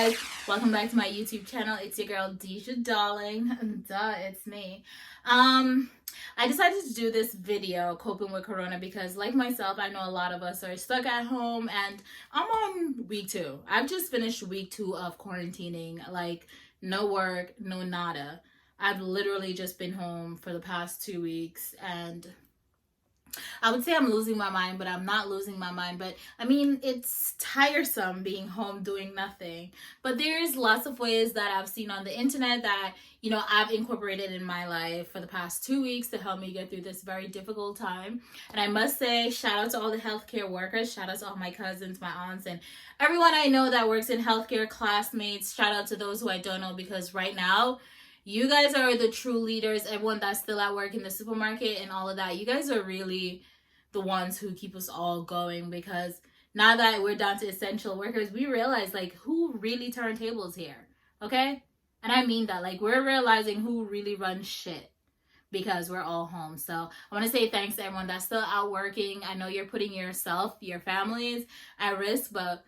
guys, welcome back to my YouTube channel. It's your girl Daahlings. Duh, it's me. I decided to do this video coping with corona because like myself, I know a lot of us are stuck at home and I'm on week 2. I've just finished week 2 of quarantining, like no work, no nada. I've literally just been home for the past 2 weeks and I would say I'm losing my mind, but I'm not losing my mind. But I mean, it's tiresome being home doing nothing. But there's lots of ways that I've seen on the internet that, I've incorporated in my life for the past 2 weeks to help me get through this very difficult time. And I must say, shout out to all the healthcare workers, shout out to all my cousins, my aunts, and everyone I know that works in healthcare, classmates. Shout out to those who I don't know, because right now, you guys are the true leaders. Everyone that's still at work in the supermarket and all of that. You guys are really the ones who keep us all going, because now that we're down to essential workers, we realize like who really turn tables here. Okay? And I mean that. Like, we're realizing who really runs shit because we're all home. So I want to say thanks to everyone that's still out working. I know you're putting yourself, your families at risk, but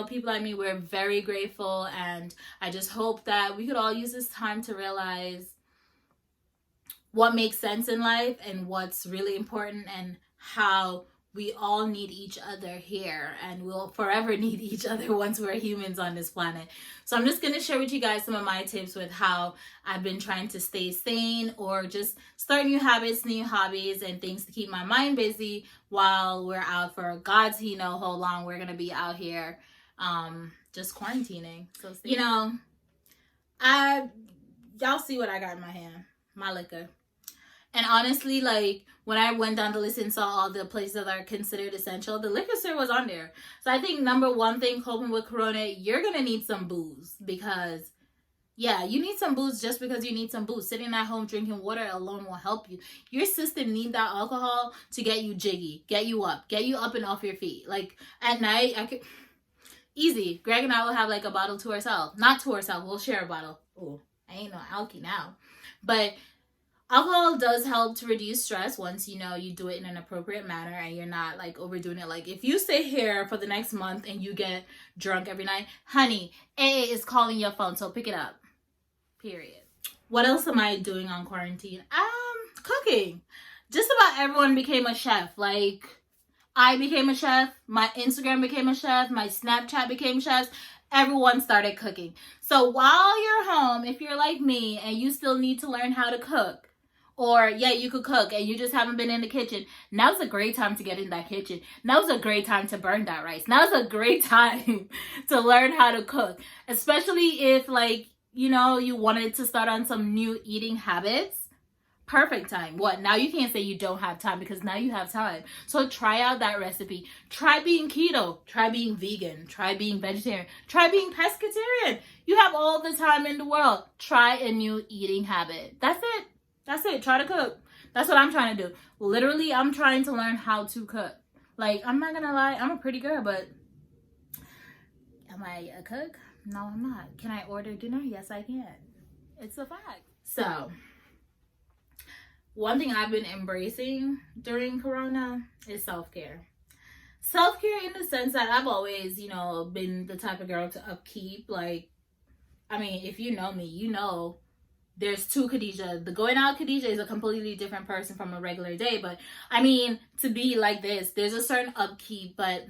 people like me, we're very grateful, and I just hope that we could all use this time to realize what makes sense in life and what's really important, and how we all need each other here, and we'll forever need each other once we're humans on this planet. So I'm just going to share with you guys some of my tips with how I've been trying to stay sane or just start new habits, new hobbies, and things to keep my mind busy while we're out for God's He know how long we're going to be out here just quarantining. So y'all see what I got in my hand, my liquor. And honestly, like, when I went down the list and saw all the places that are considered essential, the liquor store was on there. So I think number one thing coping with corona, you're gonna need some booze, because yeah, you need some booze. Just because you need some booze, sitting at home drinking water alone will help you. Your system need that alcohol to get you jiggy, get you up and off your feet. Like at night, easy. Greg and I will have like a bottle to ourselves. Not to ourselves, we'll share a bottle. Oh, I ain't no alky now. But alcohol does help to reduce stress once you do it in an appropriate manner and you're not like overdoing it. Like if you stay here for the next month and you get drunk every night, honey, AA is calling your phone, so pick it up. Period. What else am I doing on quarantine? Cooking. Just about everyone became a chef. Like, I became a chef, my Instagram became a chef, my Snapchat became chefs. Everyone started cooking. So while you're home, if you're like me and you still need to learn how to cook, or yeah, you could cook and you just haven't been in the kitchen, now's a great time to get in that kitchen. Now's a great time to burn that rice. Now's a great time to learn how to cook. Especially if you wanted to start on some new eating habits. Perfect time. What? Now you can't say you don't have time, because now you have time. So try out that recipe. Try being keto. Try being vegan. Try being vegetarian. Try being pescatarian. You have all the time in the world. Try a new eating habit. That's it. Try to cook. That's what I'm trying to do. Literally, I'm trying to learn how to cook. Like, I'm not gonna lie, I'm a pretty girl, but am I a cook? No, I'm not. Can I order dinner? Yes, I can. It's a fact. So one thing I've been embracing during corona is self-care. Self-care in the sense that I've always, been the type of girl to upkeep. Like, I mean, if you know me, you know there's two Khadijah. The going out Khadijah is a completely different person from a regular day. But, I mean, to be like this, there's a certain upkeep, but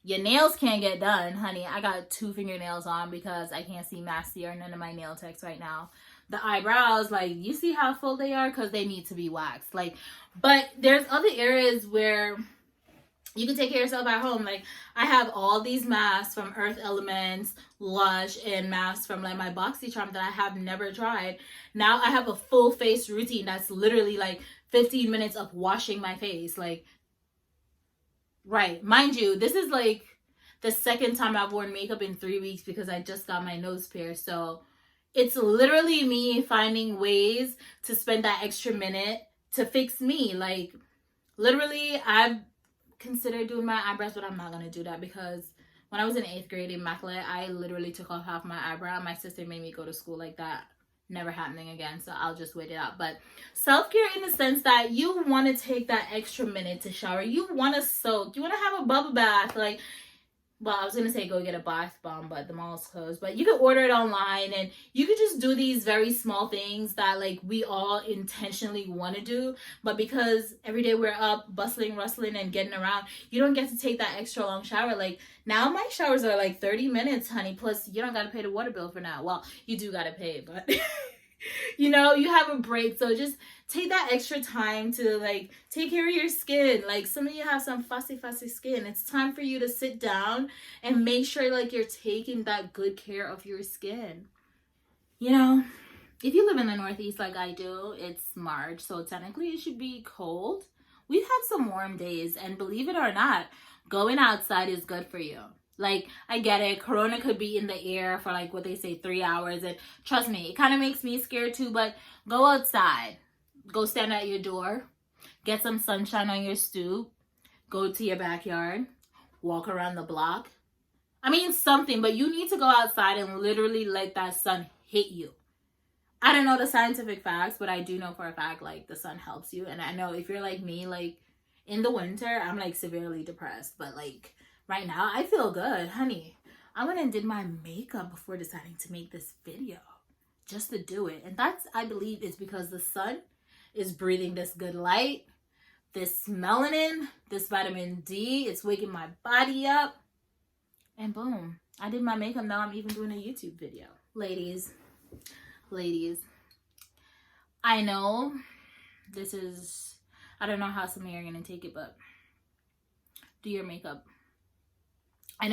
your nails can't get done, honey. I got 2 fingernails on because I can't see Masty or none of my nail techs right now. The eyebrows, like, you see how full they are? Because they need to be waxed. Like, but there's other areas where you can take care of yourself at home. Like, I have all these masks from Earth Elements, Lush, and masks from like my BoxyCharm that I have never tried. Now I have a full face routine that's literally like 15 minutes of washing my face. Like, right. Mind you, this is like the second time I've worn makeup in 3 weeks because I just got my nose pierced. So it's literally me finding ways to spend that extra minute to fix me. Like, literally, I've considered doing my eyebrows, but I'm not going to do that because when I was in 8th grade immaculate, I literally took off half my eyebrow. My sister made me go to school like that. Never happening again, so I'll just wait it out. But self-care in the sense that you want to take that extra minute to shower. You want to soak. You want to have a bubble bath. Like, well, I was gonna say go get a bath bomb, but the mall's closed. But you can order it online, and you could just do these very small things that like we all intentionally want to do. But because every day we're up, bustling, rustling, and getting around, you don't get to take that extra long shower. Like now, my showers are like 30 minutes, honey. Plus, you don't gotta pay the water bill for now. Well, you do gotta pay, but you know, you have a break. So just take that extra time to like take care of your skin. Like some of you have some fussy skin. It's time for you to sit down and make sure like you're taking that good care of your skin. You know, if you live in the Northeast like I do, it's March, so technically it should be cold. We've had some warm days, and believe it or not, going outside is good for you. Like, I get it. Corona could be in the air for like what they say 3 hours. And trust me, it kind of makes me scared too. But go outside. Go stand at your door. Get some sunshine on your stoop. Go to your backyard. Walk around the block. I mean, something. But you need to go outside and literally let that sun hit you. I don't know the scientific facts, but I do know for a fact, like, the sun helps you. And I know if you're like me, like, in the winter, I'm like severely depressed. But like, right now, I feel good, honey. I went and did my makeup before deciding to make this video, just to do it. And that's, I believe, is because the sun is breathing this good light, this melanin, this vitamin D. It's waking my body up. And boom, I did my makeup. Now I'm even doing a YouTube video. Ladies, I know this is, I don't know how some of you are going to take it, but do your makeup. I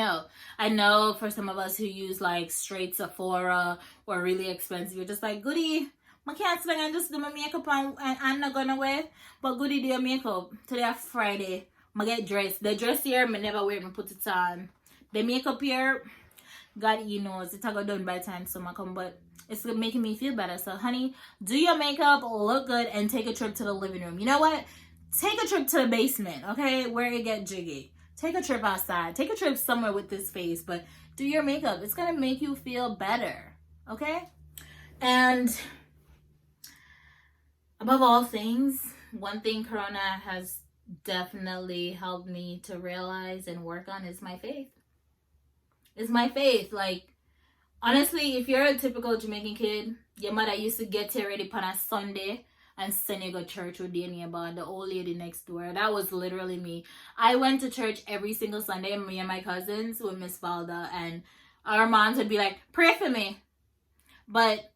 know for some of us who use like straight Sephora or really expensive, you're just like, goody, I can't swing and just do my makeup and I'm not gonna wear. But goody, do your makeup. Today Friday, I get dressed. The dress here, I never wear it, I put it on. The makeup here, God, you know, it's all done by the time summer come, but it's making me feel better. So honey, do your makeup, look good, and take a trip to the living room. You know what? Take a trip to the basement, okay, where it get jiggy. Take a trip outside. Take a trip somewhere with this face, but do your makeup. It's going to make you feel better, okay? And above all things, one thing Corona has definitely helped me to realize and work on is my faith. It's my faith. Like, honestly, if you're a typical Jamaican kid, your mother used to get you ready on a Sunday and send you to church with your neighbor, the old lady next door. That was literally me. I went to church every single Sunday, me and my cousins with Miss Valda, and our moms would be like, pray for me. But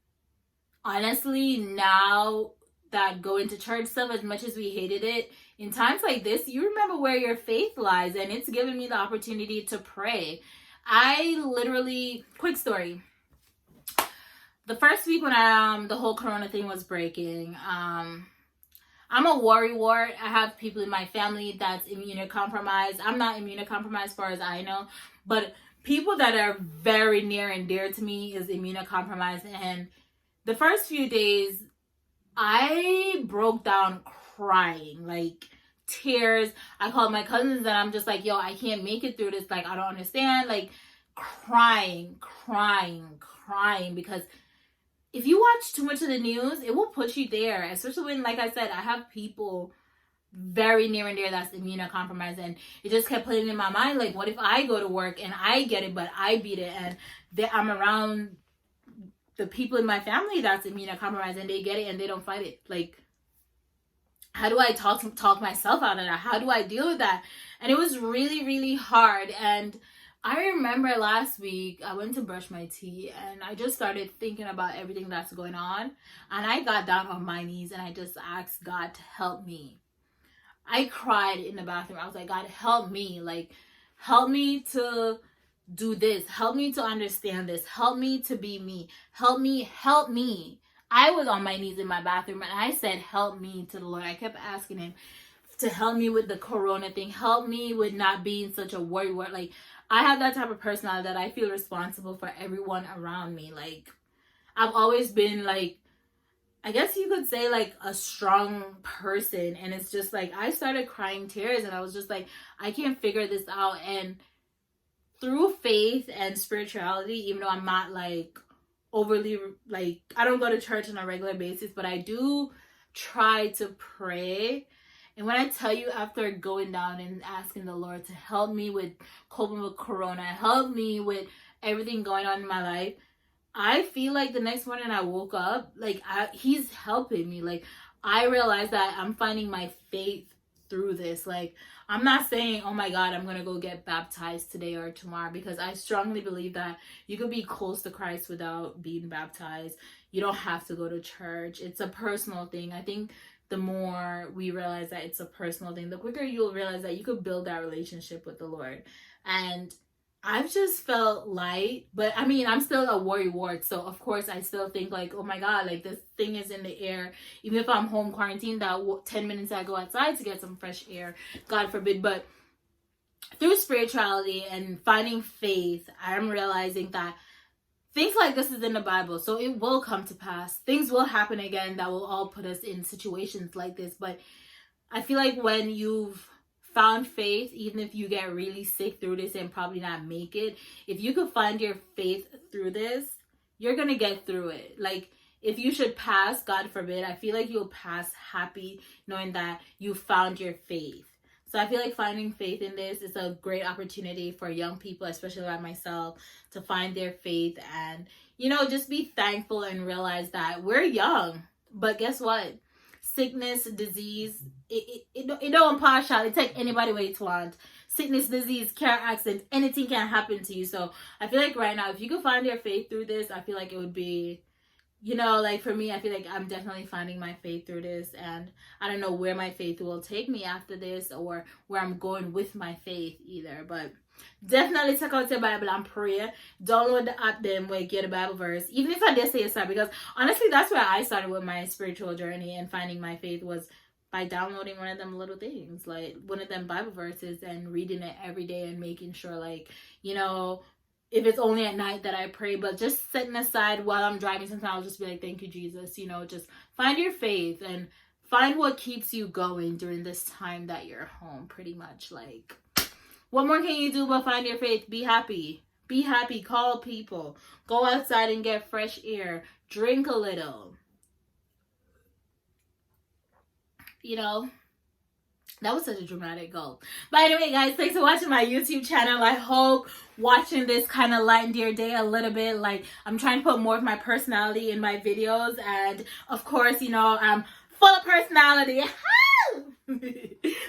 honestly, now that going to church stuff, as much as we hated it, in times like this, you remember where your faith lies, and it's given me the opportunity to pray. I literally, quick story. The first week when the whole Corona thing was breaking, I'm a worrywart. I have people in my family that's immunocompromised. I'm not immunocompromised as far as I know, but people that are very near and dear to me is immunocompromised. And the first few days, I broke down crying, like tears. I called my cousins and I'm just like, yo, I can't make it through this. Like, I don't understand. Like, crying, because if you watch too much of the news, it will put you there. Especially when, like I said, I have people very near and dear that's immunocompromised, and it just kept putting in my mind, like, what if I go to work and I get it, but I beat it, and I'm around the people in my family that's immunocompromised and they get it and they don't fight it. Like, how do I talk myself out of that? How do I deal with that? And it was really, really hard. And I remember last week, I went to brush my teeth and I just started thinking about everything that's going on. And I got down on my knees and I just asked God to help me. I cried in the bathroom. I was like, God, help me. Like, help me to do this. Help me to understand this. Help me to be me. Help me. I was on my knees in my bathroom and I said, help me to the Lord. I kept asking him to help me with the Corona thing. Help me with not being such a worrywart. Like, I have that type of personality that I feel responsible for everyone around me. Like, I've always been like, I guess you could say like a strong person. And it's just like, I started crying tears and I was just like, I can't figure this out. And through faith and spirituality, even though I'm not like overly, like, I don't go to church on a regular basis, but I do try to pray. And when I tell you, after going down and asking the Lord to help me with coping with Corona, help me with everything going on in my life, I feel like the next morning I woke up, like he's helping me. Like I realized that I'm finding my faith through this. Like I'm not saying, oh my God, I'm going to go get baptized today or tomorrow, because I strongly believe that you can be close to Christ without being baptized. You don't have to go to church. It's a personal thing. I think the more we realize that it's a personal thing, the quicker you'll realize that you could build that relationship with the Lord. And I've just felt light, but I mean, I'm still a worry wart. So of course I still think like, oh my God, like this thing is in the air. Even if I'm home quarantined, that 10 minutes I go outside to get some fresh air, God forbid. But through spirituality and finding faith, I'm realizing that things like this is in the Bible, so it will come to pass. Things will happen again that will all put us in situations like this. But I feel like when you've found faith, even if you get really sick through this and probably not make it, if you could find your faith through this, you're gonna get through it. Like if you should pass, God forbid, I feel like you'll pass happy knowing that you found your faith. So I feel like finding faith in this is a great opportunity for young people, especially like myself, to find their faith and, you know, just be thankful and realize that we're young. But guess what? Sickness, disease, it don't partial. It take anybody where it want. Sickness, disease, car accident, anything can happen to you. So I feel like right now, if you could find your faith through this, I feel like it would be, you know, like for me, I feel like I'm definitely finding my faith through this, and I don't know where my faith will take me after this or where I'm going with my faith either, but definitely check out your Bible and pray. Download the app then where you get a Bible verse, even if I did say a start, because honestly, that's where I started with my spiritual journey and finding my faith, was by downloading one of them little things, like one of them Bible verses, and reading it every day and making sure, like, you know, if it's only at night that I pray, but just setting aside while I'm driving, sometimes I'll just be like, thank you, Jesus. You know, just find your faith and find what keeps you going during this time that you're home, pretty much. Like, what more can you do but find your faith? Be happy. Be happy. Call people. Go outside and get fresh air. Drink a little. You know? That was such a dramatic goal. But anyway, guys, thanks for watching my YouTube channel. I hope watching this kind of lightened your day a little bit. Like, I'm trying to put more of my personality in my videos. And, of course, you know, I'm full of personality.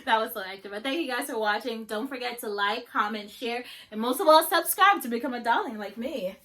That was so active. But thank you guys for watching. Don't forget to like, comment, share, and most of all, subscribe to become a darling like me.